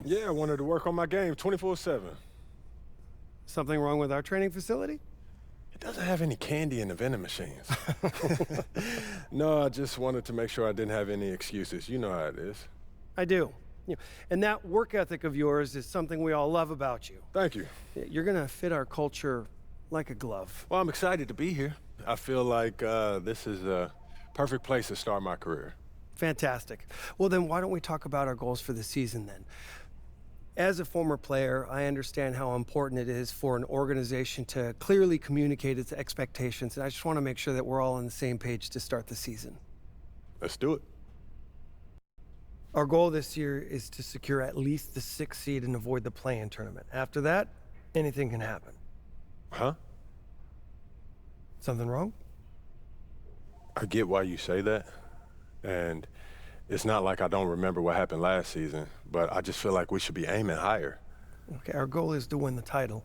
Yeah, I wanted to work on my game 24/7. Something wrong with our training facility? It doesn't have any candy in the vending machines. No, I just wanted to make sure I didn't have any excuses. You know how it is. I do. And that work ethic of yours is something we all love about you. Thank you. You're gonna fit our culture like a glove. Well, I'm excited to be here. I feel like this is a perfect place to start my career. Fantastic. Well, then why don't we talk about our goals for the season then? As a former player, I understand how important it is for an organization to clearly communicate its expectations, and I just want to make sure that we're all on the same page to start the season. Let's do it. Our goal this year is to secure at least the 6th seed and avoid the play-in tournament. After that, anything can happen. Huh? Something wrong? I get why you say that. And it's not like I don't remember what happened last season, but I just feel like we should be aiming higher. Okay, our goal is to win the title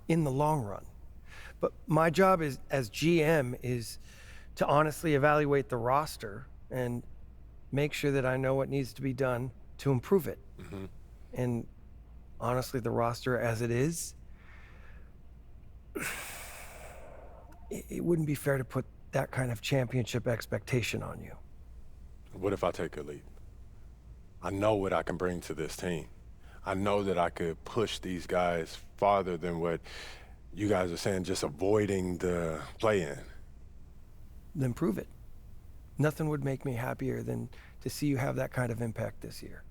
in the long run. But my job is, as GM is to honestly evaluate the roster and make sure that I know what needs to be done to improve it. And honestly, the roster as it is, it wouldn't be fair to put that kind of championship expectation on you. What if I take a leap? I know what I can bring to this team. I know that I could push these guys farther than what you guys are saying, just avoiding the play-in. Then prove it. Nothing would make me happier than to see you have that kind of impact this year.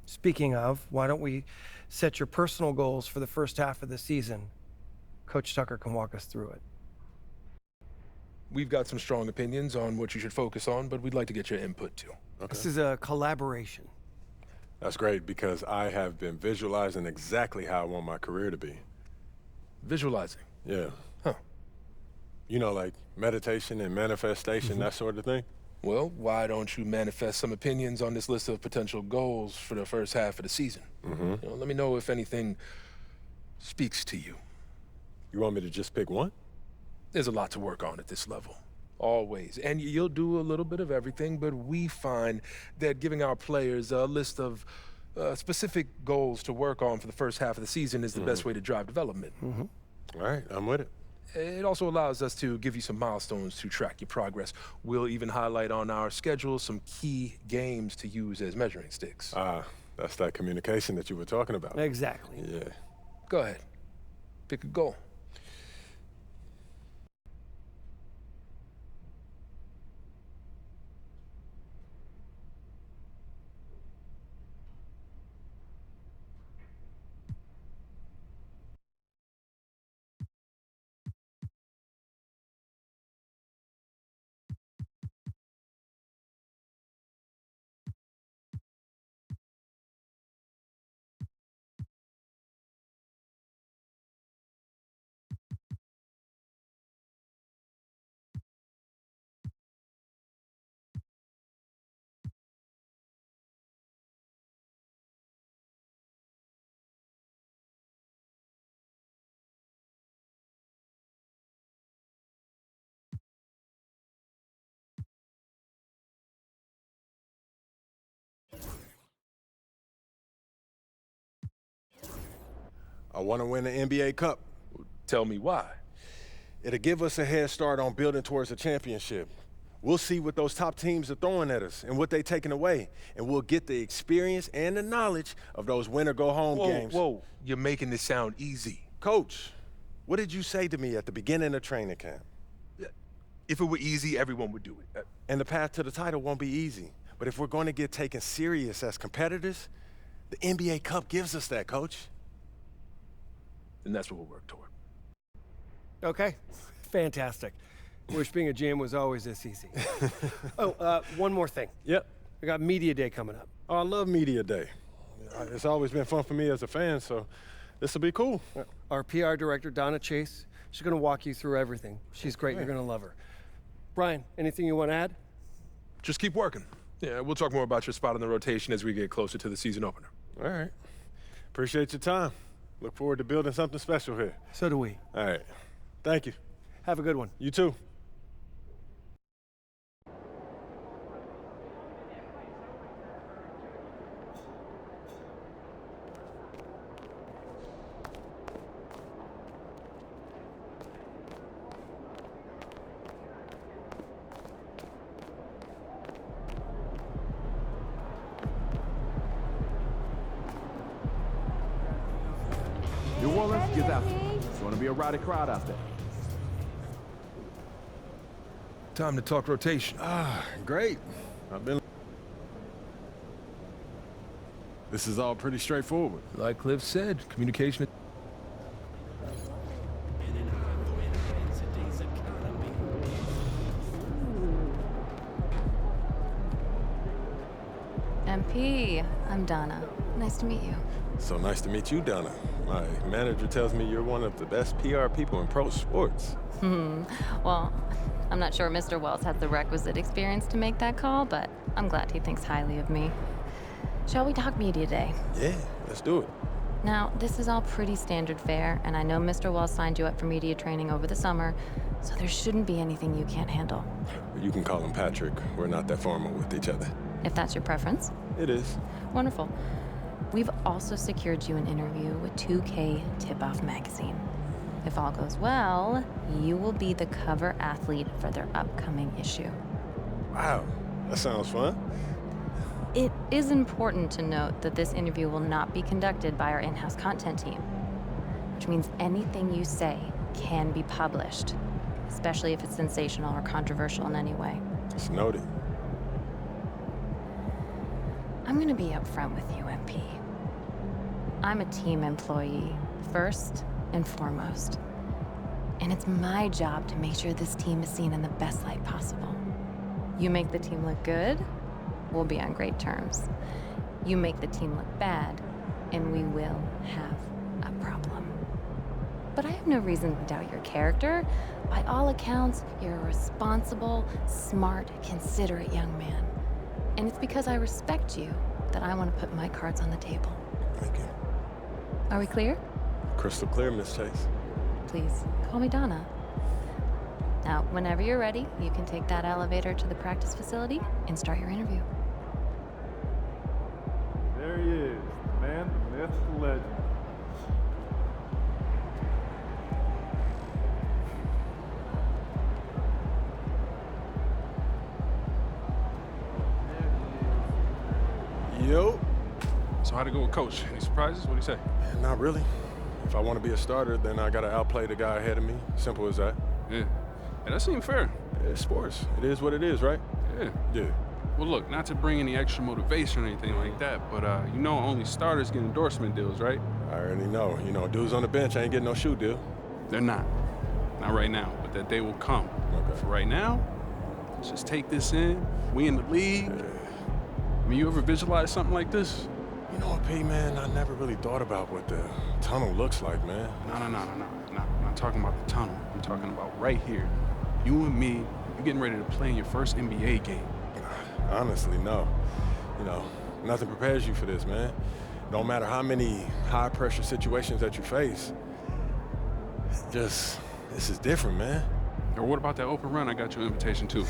Speaking of, why don't we set your personal goals for the first half of the season? Coach Tucker can walk us through it. We've got some strong opinions on what you should focus on, but we'd like to get your input too. This is a collaboration. That's great because I have been visualizing exactly how I want my career to be. Visualizing. Yeah. Huh. You know, like meditation and manifestation, that sort of thing. Well, why don't you manifest some opinions on this list of potential goals for the first half of the season? Let me know if anything speaks to you. You want me to just pick one? There's a lot to work on at this level, always. And you'll do a little bit of everything, but we find that giving our players a list of specific goals to work on for the first half of the season is the best way to drive development. All right, I'm with it. It also allows us to give you some milestones to track your progress. We'll even highlight on our schedule some key games to use as measuring sticks. That's that communication that you were talking about. Exactly. Yeah. Go ahead. Pick a goal. I want to win the NBA Cup. Tell me why. It'll give us a head start on building towards a championship. We'll see what those top teams are throwing at us and what they're taking away. And we'll get the experience and the knowledge of those win-or-go-home games. Whoa, you're making this sound easy. Coach, what did you say to me at the beginning of training camp? If it were easy, everyone would do it. And the path to the title won't be easy. But if we're going to get taken serious as competitors, the NBA Cup gives us that, Coach. And that's what we'll work toward. Okay, fantastic. Wish being a GM was always this easy. One more thing. Yep. We got Media Day coming up. Oh, I love Media Day. It's always been fun for me as a fan, so this will be cool. Our PR director, Donna Chase, she's going to walk you through everything. She's great. You're going to love her. Brian, anything you want to add? Just keep working. Yeah, we'll talk more about your spot in the rotation as we get closer to the season opener. All right. Appreciate your time. Look forward to building something special here. So do we. All right. Thank you. Have a good one. You too. New Orleans, get out there. It's going to be a rowdy crowd out there. Time to talk rotation. Great. This is all pretty straightforward. Like Cliff said, communication. MP, I'm Donna. Nice to meet you. So nice to meet you, Donna. My manager tells me you're one of the best PR people in pro sports. Well, I'm not sure Mr. Wells has the requisite experience to make that call, but I'm glad he thinks highly of me. Shall we talk media day? Yeah, let's do it. Now, this is all pretty standard fare, and I know Mr. Wells signed you up for media training over the summer, so there shouldn't be anything you can't handle. You can call him Patrick. We're not that formal with each other. If that's your preference. It is. Wonderful. We've also secured you an interview with 2K Tip-Off magazine. If all goes well, you will be the cover athlete for their upcoming issue. Wow, that sounds fun. It is important to note that this interview will not be conducted by our in-house content team, which means anything you say can be published, especially if it's sensational or controversial in any way. It's noted. I'm gonna be upfront with you, MP. I'm a team employee, first and foremost. And it's my job to make sure this team is seen in the best light possible. You make the team look good, we'll be on great terms. You make the team look bad, and we will have a problem. But I have no reason to doubt your character. By all accounts, you're a responsible, smart, considerate young man. And it's because I respect you that I want to put my cards on the table. Thank you. Are we clear? Crystal clear, Miss Chase. Please, call me Donna. Now, whenever you're ready, you can take that elevator to the practice facility and start your interview. There he is, the man, the myth, the legend. Yo. So how'd it go with Coach? Any surprises? What'd he say? Not really. If I want to be a starter, then I got to outplay the guy ahead of me. Simple as that. Yeah. Hey, that seemed fair. It's sports. It is what it is, right? Yeah. Yeah. Well, look, not to bring any extra motivation or anything like that, but you know only starters get endorsement deals, right? I already know. You know, dudes on the bench ain't getting no shoe deal. They're not. Not right now, but that day will come. Okay. For right now, let's just take this in. We in the league. I mean, you ever visualize something like this? You know what, P, man? I never really thought about what the tunnel looks like, man. No. I'm not talking about the tunnel. I'm talking about right here. You and me, you getting ready to play in your first NBA game. Honestly, no. You know, nothing prepares you for this, man. No matter how many high-pressure situations that you face, this is different, man. Or what about that open run I got you an invitation to?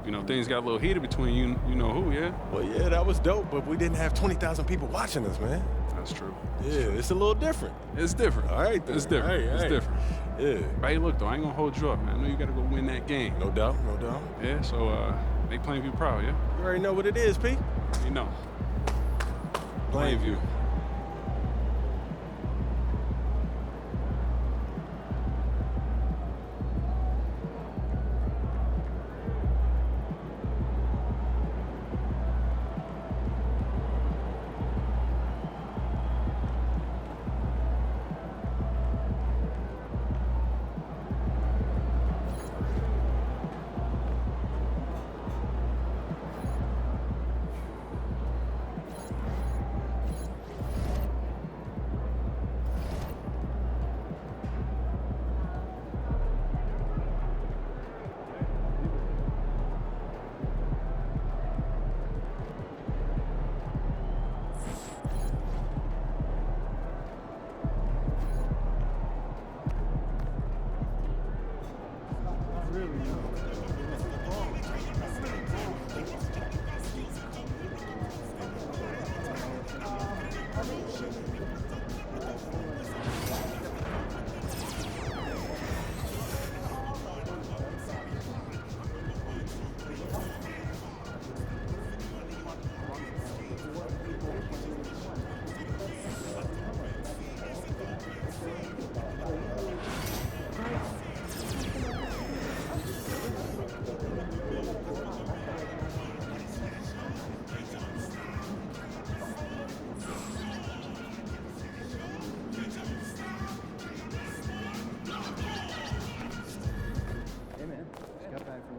You know, things got a little heated between you know who, yeah? Well, yeah, that was dope, but we didn't have 20,000 people watching us, man. That's true. Yeah, it's a little different. It's different. All right, then. It's different. Hey, it's hey. different. Yeah. But hey, look, though, I ain't gonna hold you up, man. I know you gotta go win that game. No doubt, no doubt. Yeah, so, make Plainview proud, yeah? You already know what it is, P. You know. Plainview.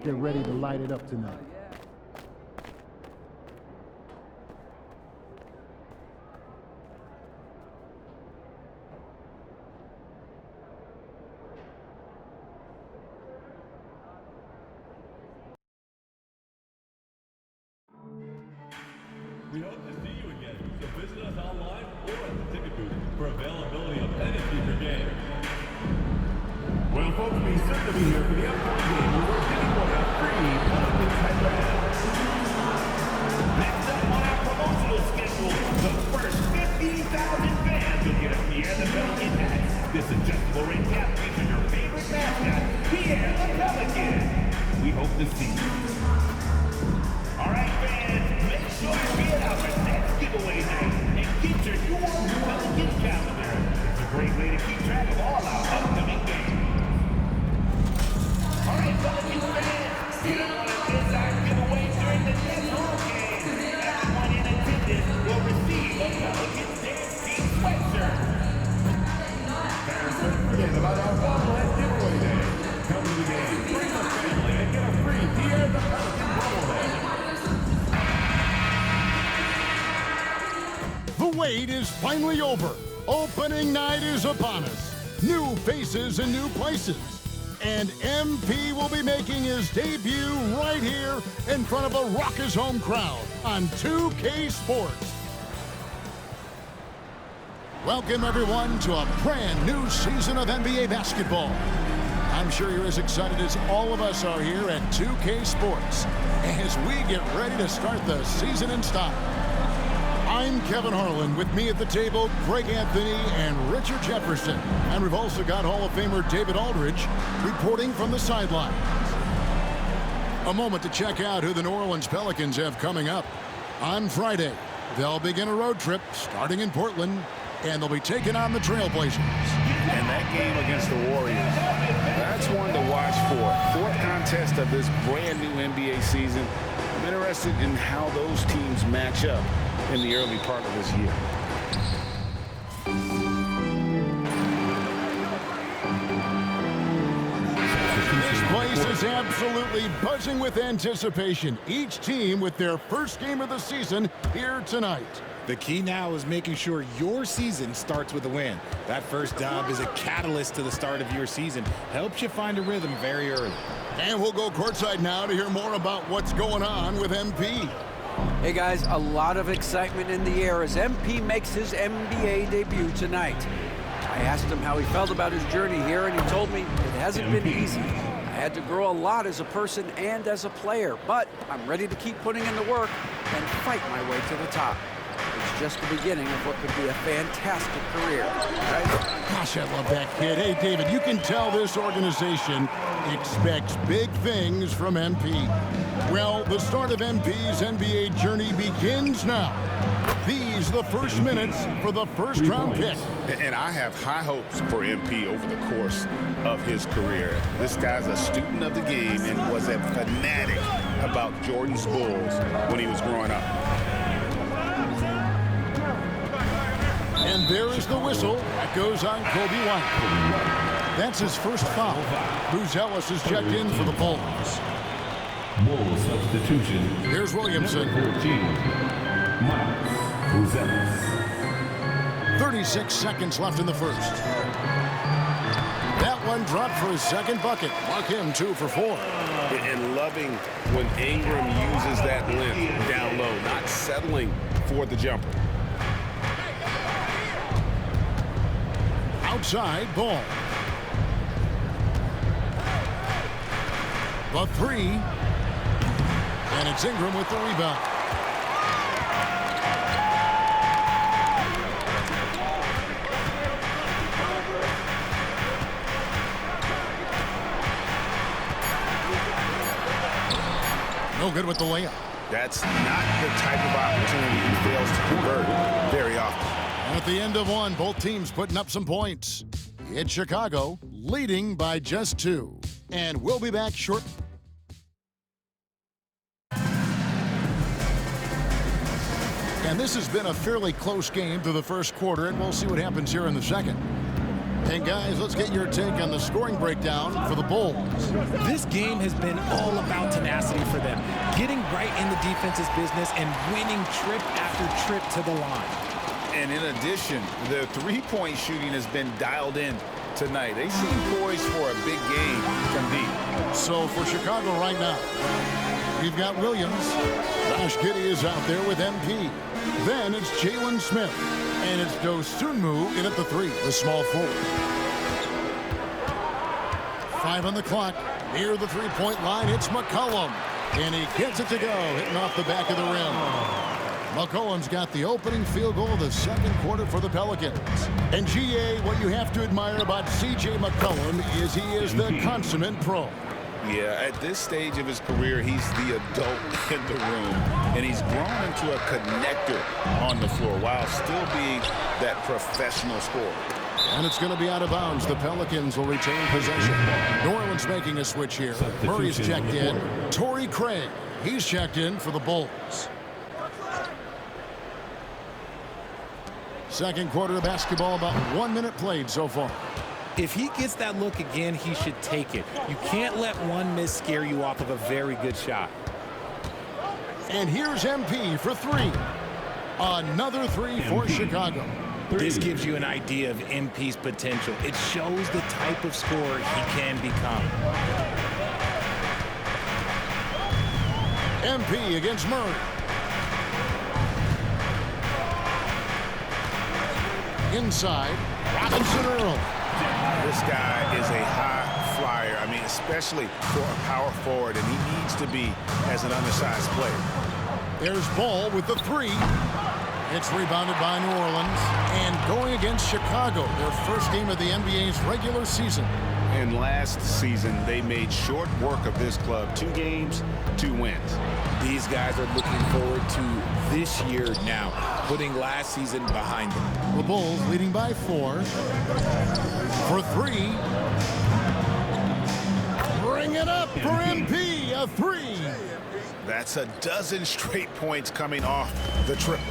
Get ready to light it up tonight. We hope to see you again, so visit us online or at the ticket booth for availability of any future game. Well, folks, we set to be here for the upcoming game. We're giving away a free Pelicans headband. Next up on our promotional schedule, the first 15,000 fans will get a Pierre the Pelican hat. This adjustable ring cap features your favorite mascot, Pierre the Pelican. We hope to see you. All right, fans, make sure to be at our next giveaway night and get your new Pelican calendar. It's a great way to keep track of all our upcoming games. All right, Pelican fans, you don't want to miss our giveaway during the next home game. Everyone in attendance will receive a Pelicans Dance Team sweatshirt. Parents, don't forget about our bobblehead giveaway day. Come to the game, bring a family, and get a free Pierre the Pelican bobblehead. The wait is finally over. Opening night is upon us. New faces and new places. And MP will be making his debut right here in front of a raucous home crowd on 2K Sports. Welcome everyone to a brand new season of NBA basketball. I'm sure you're as excited as all of us are here at 2K Sports as we get ready to start the season in style. I'm Kevin Harlan. With me at the table, Greg Anthony and Richard Jefferson. And we've also got Hall of Famer David Aldridge reporting from the sidelines. A moment to check out who the New Orleans Pelicans have coming up. On Friday, they'll begin a road trip starting in Portland, and they'll be taking on the Trailblazers. And that game against the Warriors, that's one to watch for. Fourth contest of this brand new NBA season. I'm interested in how those teams match up in the early part of this year. This place is absolutely buzzing with anticipation. Each team with their first game of the season here tonight. The key now is making sure your season starts with a win. That first dub is a catalyst to the start of your season. Helps you find a rhythm very early. And we'll go courtside now to hear more about what's going on with MP. Hey guys, a lot of excitement in the air as MP makes his NBA debut tonight. I asked him how he felt about his journey here, and he told me it hasn't been easy. I had to grow a lot as a person and as a player, but I'm ready to keep putting in the work and fight my way to the top. It's just the beginning of what could be a fantastic career, right? Gosh, I love that kid. Hey, David, you can tell this organization expects big things from MP. Well, the start of MP's NBA journey begins now. These are the first minutes for the first-round pick. And I have high hopes for MP over the course of his career. This guy's a student of the game and was a fanatic about Jordan's Bulls when he was growing up. And there is the whistle that goes on Kobe White. That's his first foul. Booz Ellis is checked in for the Bulls. Bull substitution. Here's Williamson. 14. Booz Ellis. 36 seconds left in the first. That one dropped for his second bucket. Mark him 2 for 4. And loving when Ingram uses that length down low, not settling for the jumper. Outside ball. The 3. And it's Ingram with the rebound. No good with the layup. That's not the type of opportunity he fails to convert very often. And at the end of one, both teams putting up some points. It's Chicago leading by just 2. And we'll be back shortly. And this has been a fairly close game through the first quarter, and we'll see what happens here in the second. And guys, let's get your take on the scoring breakdown for the Bulls. This game has been all about tenacity for them, getting right in the defense's business and winning trip after trip to the line. And in addition, their three-point shooting has been dialed in tonight. They seem poised for a big game from deep. So for Chicago right now, we've got Williams. Josh Giddey is out there with MP. Then it's Jalen Smith. And it's Dosunmu in at the 3, the small forward. 5 on the clock. Near the three-point line, it's McCollum. And he gets it to go, hitting off the back of the rim. McCollum's got the opening field goal of the second quarter for the Pelicans. And GA, what you have to admire about C.J. McCollum is he is the consummate pro. Yeah, at this stage of his career, he's the adult in the room, and he's grown into a connector on the floor while still being that professional scorer. And it's going to be out of bounds. The Pelicans will retain possession. New Orleans making a switch here. Murray's checked in. Torrey Craig, he's checked in for the Bulls. Second quarter of basketball, about 1 minute played so far. If he gets that look again, he should take it. You can't let one miss scare you off of a very good shot. And here's MP for 3. Another 3 for Chicago. This gives you an idea of MP's potential. It shows the type of scorer he can become. MP against Murray. Inside, Robinson Earl. This guy is a high flyer. I mean, especially for a power forward, and he needs to be as an undersized player. There's Ball with the 3. It's rebounded by New Orleans. And going against Chicago, their first game of the NBA's regular season. And last season, they made short work of this club. 2 games, 2 wins. These guys are looking forward to this year now, putting last season behind them. The Bulls leading by 4. For 3. Bring it up for MP, a 3. That's a dozen straight points coming off the triple.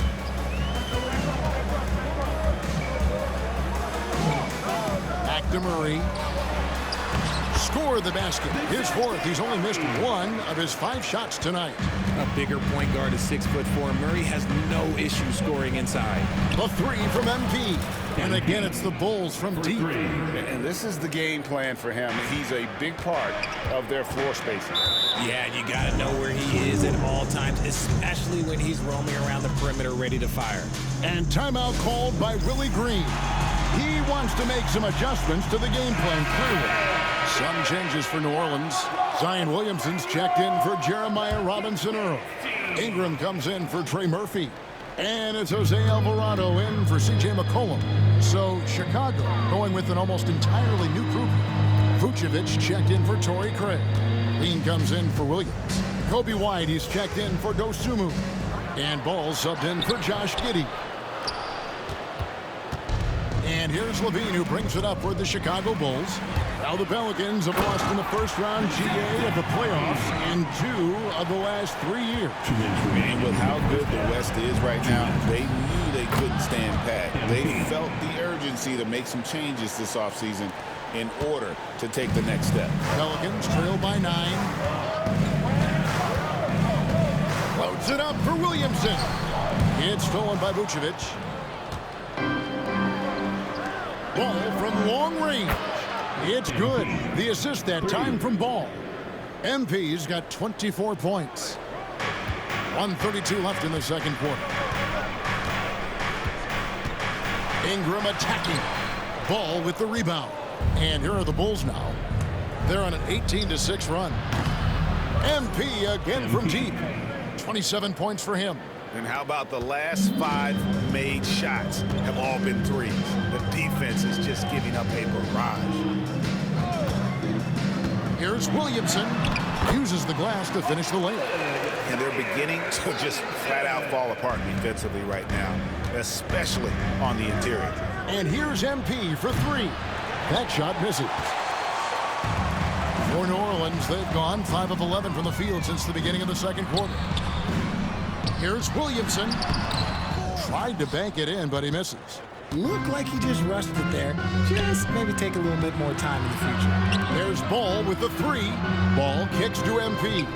Back to Murray. Scored the basket. His 4th. He's only missed 1 of his 5 shots tonight. A bigger point guard is 6'4". Murray has no issue scoring inside. The 3 from MP. And again, it's the Bulls from deep. And this is the game plan for him. He's a big part of their floor spacing. Yeah, you got to know where he is at all times, especially when he's roaming around the perimeter ready to fire. And timeout called by Willie Green. He wants to make some adjustments to the game plan, clearly. Some changes for New Orleans. Zion Williamson's checked in for Jeremiah Robinson Earl. Ingram comes in for Trey Murphy. And it's Jose Alvarado in for C.J. McCollum. So Chicago going with an almost entirely new group. Vucevic checked in for Torrey Craig. Lean comes in for Williams. Kobe White, he's checked in for Dosunmu. And Ball subbed in for Josh Giddey. And here's Levine, who brings it up for the Chicago Bulls. Now the Pelicans have lost in the first round GA of the playoffs in 2 of the last 3 years. And with how good the West is right now, they knew they couldn't stand pat. They felt the urgency to make some changes this offseason in order to take the next step. Pelicans trail by 9. Loads it up for Williamson. It's stolen by Vucevic. Ball from long range. It's good. The assist that time from Ball. MP's got 24 points. 1:32 left in the second quarter. Ingram attacking. Ball with the rebound. And here are the Bulls now. They're on an 18-6 run. MP again from deep. 27 points for him. And how about the last 5 made shots have all been threes? The defense is just giving up a barrage. Here's Williamson. Uses the glass to finish the layup. And they're beginning to just flat out fall apart defensively right now, especially on the interior. And here's MP for 3. That shot misses. For New Orleans, they've gone 5 of 11 from the field since the beginning of the second quarter. Here's Williamson. Tried to bank it in, but he misses. Looked like he just rushed it there. Just maybe take a little bit more time in the future. There's Ball with the 3. Ball kicks to MP.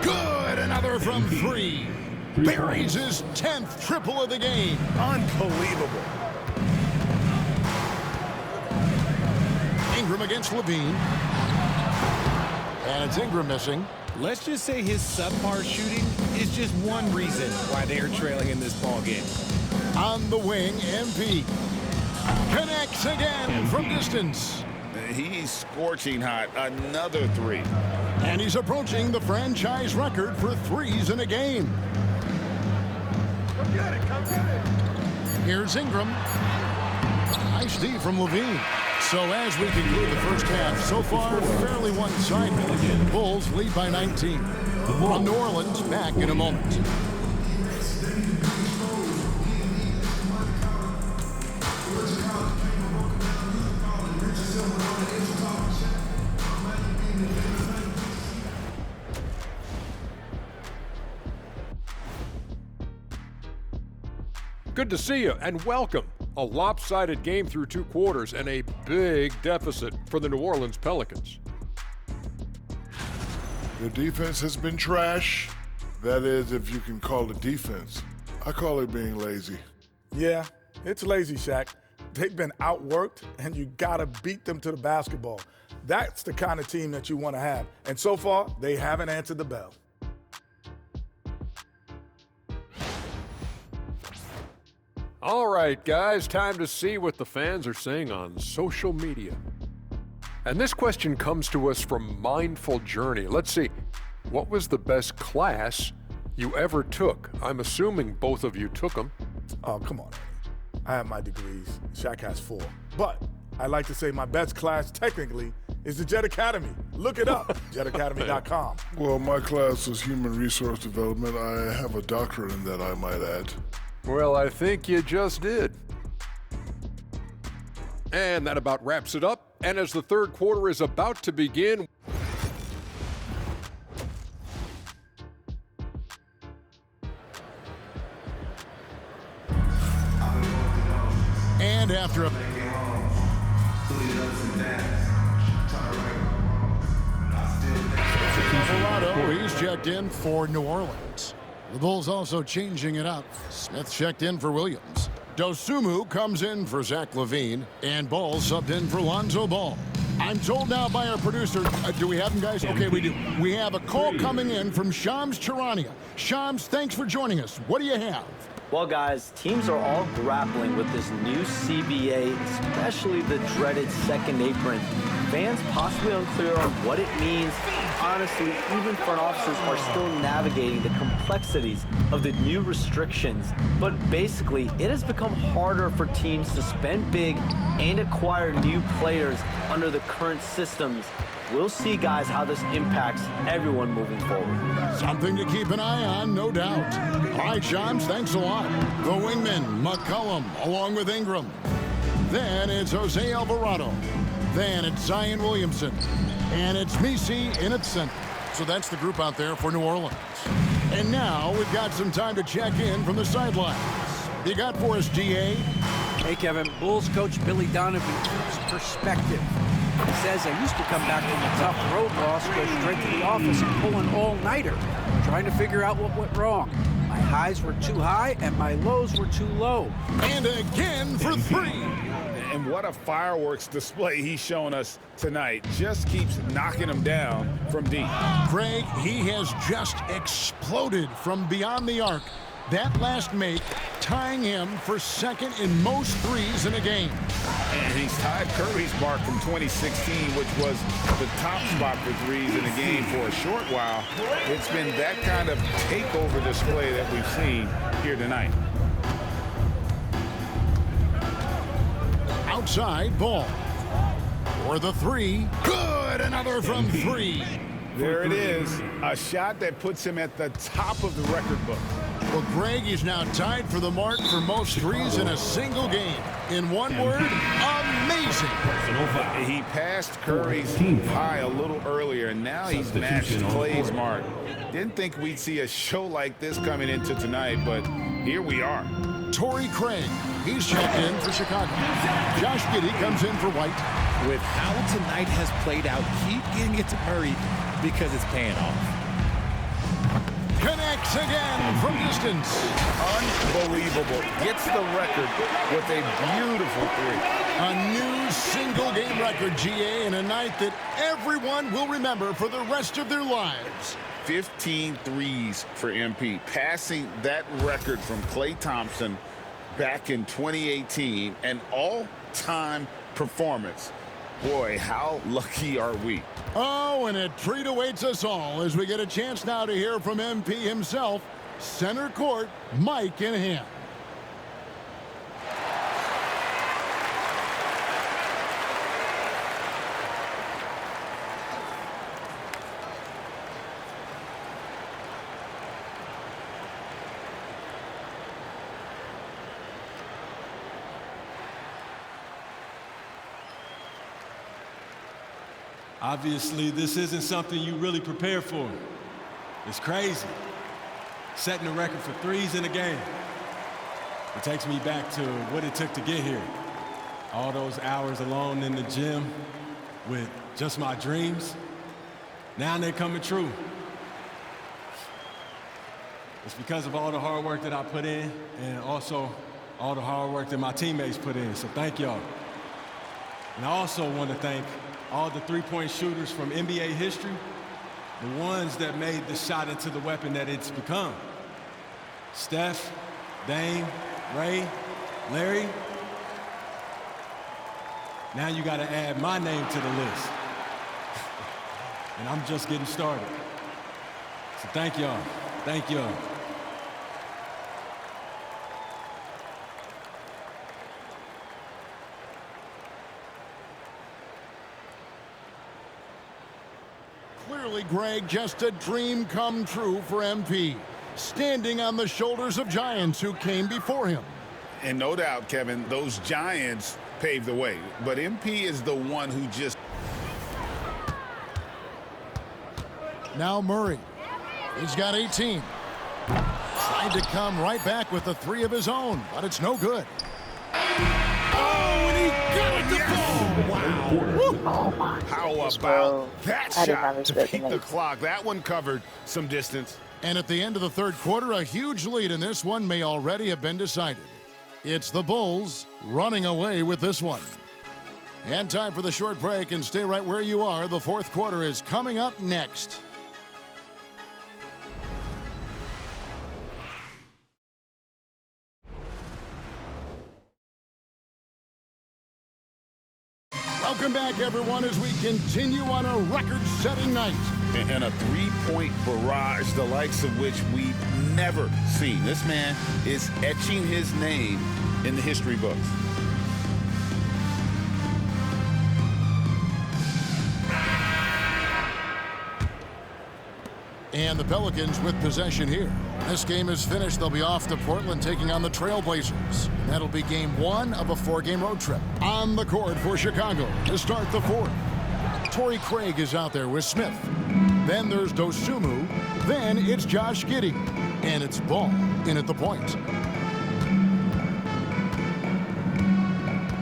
Good, another from 3. Buries his 10th triple of the game. Unbelievable. Ingram against Levine. And it's Ingram missing. Let's just say his subpar shooting is just one reason why they are trailing in this ball game. On the wing, MP connects again from distance. He's scorching hot. Another 3. And he's approaching the franchise record for 3s in a game. Come get it, come get it. Here's Ingram. Nice D from Levine. So as we conclude the first half, so far fairly one-sided. Bulls lead by 19. From New Orleans, back in a moment. Good to see you and welcome. A lopsided game through 2 quarters and a big deficit for the New Orleans Pelicans. The defense has been trash. That is, if you can call it defense. I call it being lazy. Yeah, it's lazy, Shaq. They've been outworked, and you gotta beat them to the basketball. That's the kind of team that you want to have. And so far, they haven't answered the bell. All right, guys, time to see what the fans are saying on social media. And this question comes to us from Mindful Journey. Let's see, what was the best class you ever took? I'm assuming both of you took them. Oh, come on. I have my degrees. Shaq has 4. But I like to say my best class technically is the Jet Academy. Look it up, jetacademy.com. Well, my class was human resource development. I have a doctorate in that, I might add. Well, I think you just did. And that about wraps it up. And as the third quarter is about to begin, And after a Alvarado, he's checked in for New Orleans. The Bulls also changing it up. Smith checked in for Williams. Dosunmu comes in for Zach LaVine, and Ball subbed in for Lonzo Ball. I'm told now by our producer, do we have him, guys? Okay, we do. We have a call coming in from Shams Charania. Shams, thanks for joining us. What do you have? Well, guys, teams are all grappling with this new CBA, especially the dreaded second apron. Fans possibly unclear on what it means. Honestly, even front offices are still navigating the complexities of the new restrictions. But basically, it has become harder for teams to spend big and acquire new players under the current systems. We'll see, guys, how this impacts everyone moving forward. Something to keep an eye on, no doubt. All right, Shams, thanks a lot. The wingman, McCollum, along with Ingram. Then it's Jose Alvarado. Then it's Zion Williamson. And it's Misi in its center. So that's the group out there for New Orleans. And now we've got some time to check in from the sidelines. You got for us, GA? Hey, Kevin. Bulls coach Billy Donovan keeps perspective. He says, I used to come back from a tough road loss, go straight to the office and pull an all-nighter, trying to figure out what went wrong. My highs were too high and my lows were too low. And again for 3. And what a fireworks display he's shown us tonight. Just keeps knocking them down from deep. Greg, he has just exploded from beyond the arc. That last make tying him for second in most threes in a game. And he's tied Curry's mark from 2016, which was the top spot for threes in a game for a short while. It's been that kind of takeover display that we've seen here tonight. Outside Ball. For the 3. Good, another from 3. There it is, a shot that puts him at the top of the record book. Well, Greg is now tied for the mark for most threes in a single game. In one word, amazing. He passed Curry's high a little earlier, and now he's matched Clay's mark. Didn't think we'd see a show like this coming into tonight, but here we are. Torrey Craig. He's checked in for Chicago. Josh Giddey comes in for White. With how tonight has played out, keep getting it to Murray because it's paying off. Connects again from distance. Unbelievable. Gets the record with a beautiful three. A new single-game record, GA, in a night that everyone will remember for the rest of their lives. 15 threes for MP, passing that record from Klay Thompson back in 2018, an all-time performance. Boy, how lucky are we? Oh, and a treat awaits us all as we get a chance now to hear from MP himself, center court, Mike in hand. Obviously, this isn't something you really prepare for. It's crazy. Setting a record for threes in a game. It takes me back to what it took to get here. All those hours alone in the gym with just my dreams. Now they're coming true. It's because of all the hard work that I put in and also all the hard work that my teammates put in. So thank y'all. And I also want to thank all the three-point shooters from NBA history, the ones that made the shot into the weapon that it's become. Steph, Dame, Ray, Larry. Now you got to add my name to the list. And I'm just getting started. So thank y'all. Thank y'all. Clearly, Greg, just a dream come true for MP, standing on the shoulders of giants who came before him. And no doubt, Kevin, those giants paved the way. But MP is the one who just... Now Murray. He's got 18. Tried to come right back with the three of his own, but it's no good. Oh, and he got it to fall! Wow. Oh my How goodness, about bro. that I did not shot to expect beat him. the clock? That one covered some distance. And at the end of the third quarter, a huge lead in this one may already have been decided. It's the Bulls running away with this one. And time for the short break, and stay right where you are. The fourth quarter is coming up next. Welcome back, everyone, as we continue on a record-setting night. And a three-point barrage, the likes of which we've never seen. This man is etching his name in the history books. And the Pelicans with possession here. This game is finished. They'll be off to Portland taking on the Trailblazers. That'll be game one of a four-game road trip. On the court for Chicago to start the fourth. Torrey Craig is out there with Smith. Then there's Dosunmu. Then it's Josh Giddey. And it's Ball in at the point.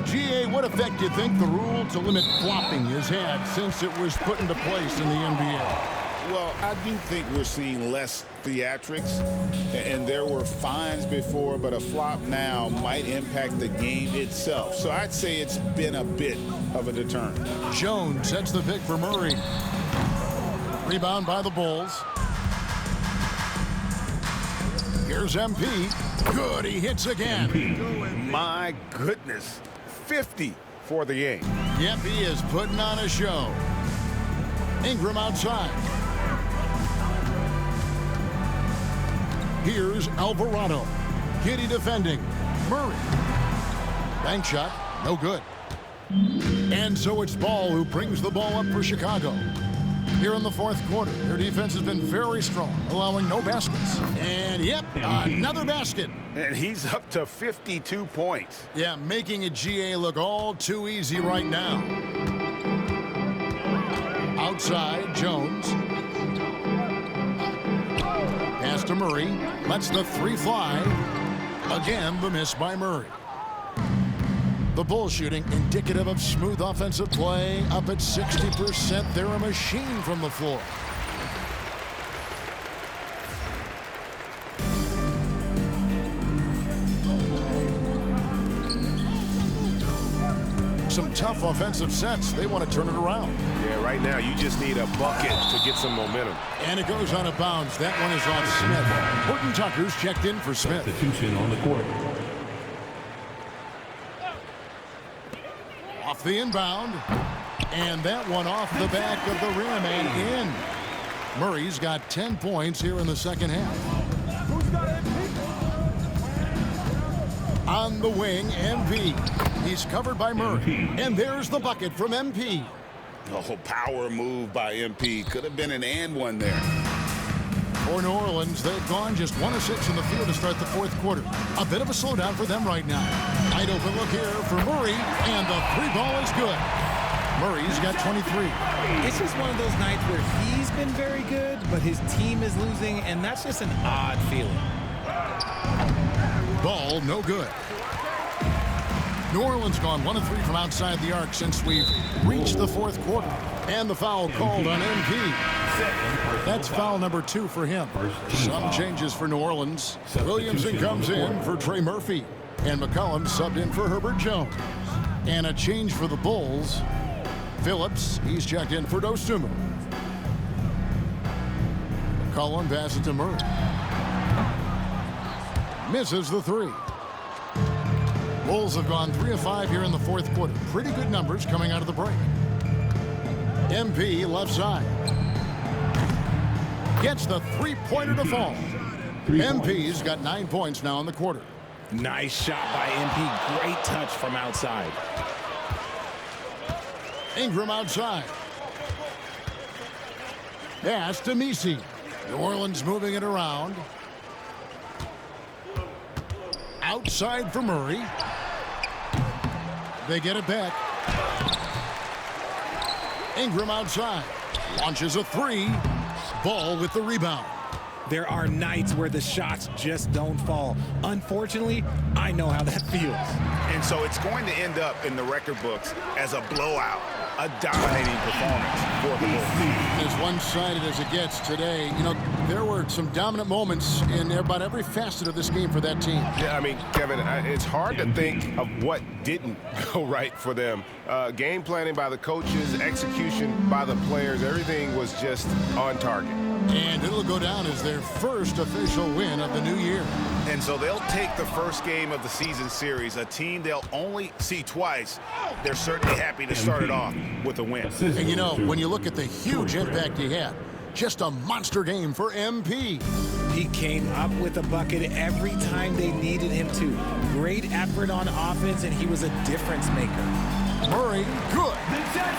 GA, what effect do you think the rule to limit flopping has had since it was put into place in the NBA? Well, I do think we're seeing less theatrics, and there were fines before, but a flop now might impact the game itself. So I'd say it's been a bit of a deterrent. Jones sets the pick for Murray. Rebound by the Bulls. Here's MP. Good, he hits again. My goodness, 50 for the game. Yep, he is putting on a show. Ingram outside. Here's Alvarado. Giddey defending. Murray. Bank shot. No good. And so it's Ball who brings the ball up for Chicago. Here in the fourth quarter, their defense has been very strong, allowing no baskets. And yep, another basket. And he's up to 52 points. Yeah, making a GA look all too easy right now. Outside, Jones. Pass to Murray. Lets the three fly. Again, the miss by Murray. The Bulls shooting indicative of smooth offensive play. Up at 60%. They're a machine from the floor. Some tough offensive sets. They want to turn it around. Yeah, right now you just need a bucket to get some momentum. And it goes out of bounds. That one is on Smith. Horton Tucker's checked in for Smith. Substitution on the court. Off the inbound. And that one off the back of the rim and in. Murray's got 10 points here in the second half. On the wing, MP. He's covered by Murray. And there's the bucket from MP. Oh, power move by MP. Could have been an and one there. For New Orleans, they've gone just 1 of 6 in the field to start the fourth quarter. A bit of a slowdown for them right now. Wide open look here for Murray, and the three ball is good. Murray's got 23. It's just one of those nights where he's been very good, but his team is losing, and that's just an odd feeling. Ball no good. New Orleans gone 1 of 3 from outside the arc since we've reached the fourth quarter. And the foul called on MP. That's foul number 2 for him. Some changes for New Orleans. Williamson comes in for Trey Murphy. And McCollum subbed in for Herbert Jones. And a change for the Bulls. Phillips, he's checked in for Dosunmu. McCollum passes to Murray. Misses the 3. Bulls have gone 3 of 5 here in the fourth quarter. Pretty good numbers coming out of the break. MP left side. Gets the three-pointer to fall. MP's got 9 points now in the quarter. Nice shot by MP. Great touch from outside. Ingram outside. Pass to Messi. New Orleans moving it around. Outside for Murray. They get it back. Ingram outside. Launches a 3. Ball with the rebound. There are nights where the shots just don't fall. Unfortunately, I know how that feels. And so it's going to end up in the record books as a blowout, a dominating performance for the Bulls. As one-sided as it gets today, you know, there were some dominant moments in about every facet of this game for that team. Yeah, I mean, Kevin, it's hard to think of what didn't go right for them. Game planning by the coaches, execution by the players, everything was just on target. And it'll go down as their first official win of the new year. And so they'll take the first game of the season series, a team they'll only see twice. They're certainly happy to start it off with a win. And you know, when you look at the huge impact he had, just a monster game for MP. He came up with a bucket every time they needed him to. Great effort on offense, and he was a difference maker. Murray, good.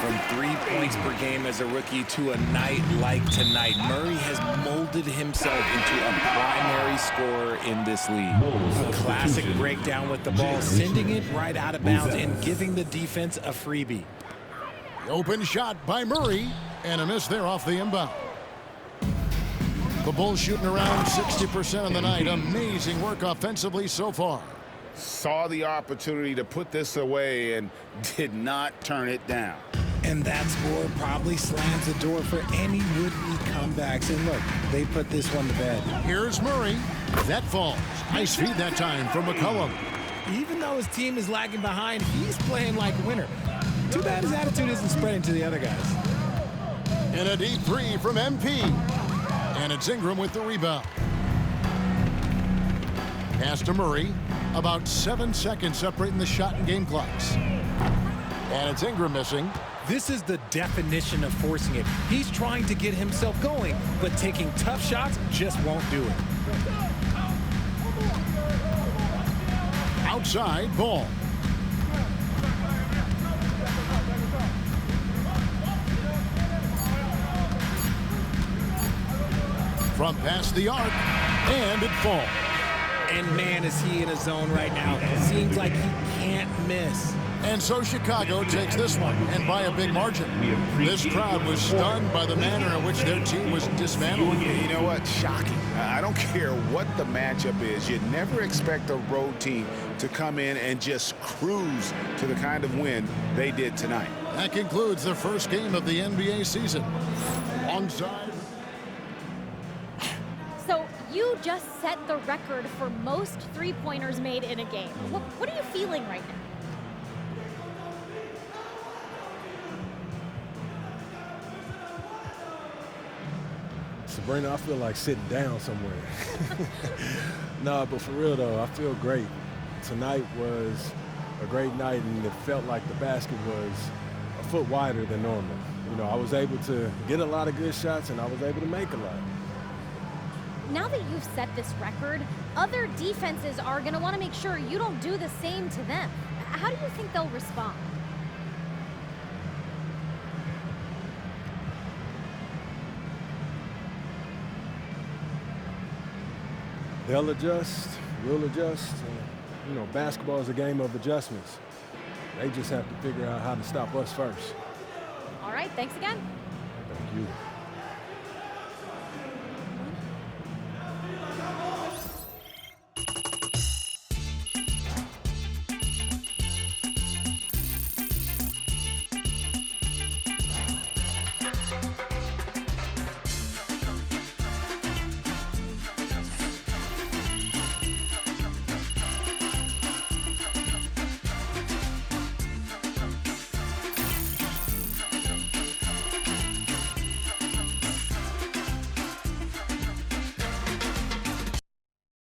From 3 points per game as a rookie to a night like tonight, Murray has molded himself into a primary scorer in this league. A classic breakdown with the ball, sending it right out of bounds and giving the defense a freebie. Open shot by Murray, and a miss there off the inbound. The Bulls shooting around 60% on the night. Amazing work offensively so far. Saw the opportunity to put this away and did not turn it down. And that score probably slams the door for any would-be comebacks. And look, they put this one to bed. Here's Murray. That falls. Nice feed that time from McCollum. Even though his team is lagging behind, he's playing like a winner. Too bad his attitude isn't spreading to the other guys. And a deep 3 from MP. And it's Ingram with the rebound. Pass to Murray. About 7 seconds separating the shot and game clocks. And it's Ingram missing. This is the definition of forcing it. He's trying to get himself going, but taking tough shots just won't do it. Outside ball. From past the arc, and it falls. And man, is he in a zone right now. Seems like he can't miss. And so Chicago takes this one, and by a big margin. This crowd was stunned by the manner in which their team was dismantled. You know what? Shocking. I don't care what the matchup is. You never expect a road team to come in and just cruise to the kind of win they did tonight. That concludes the first game of the NBA season. Alongside. So you just set the record for most three-pointers made in a game. What are you feeling right now? Sabrina, I feel like sitting down somewhere. No, but for real though, I feel great. Tonight was a great night, and it felt like the basket was a foot wider than normal. You know, I was able to get a lot of good shots, and I was able to make a lot. Now that you've set this record, other defenses are going to want to make sure you don't do the same to them. How do you think they'll respond? They'll adjust, we'll adjust. You know, basketball is a game of adjustments. They just have to figure out how to stop us first. All right, thanks again. Thank you.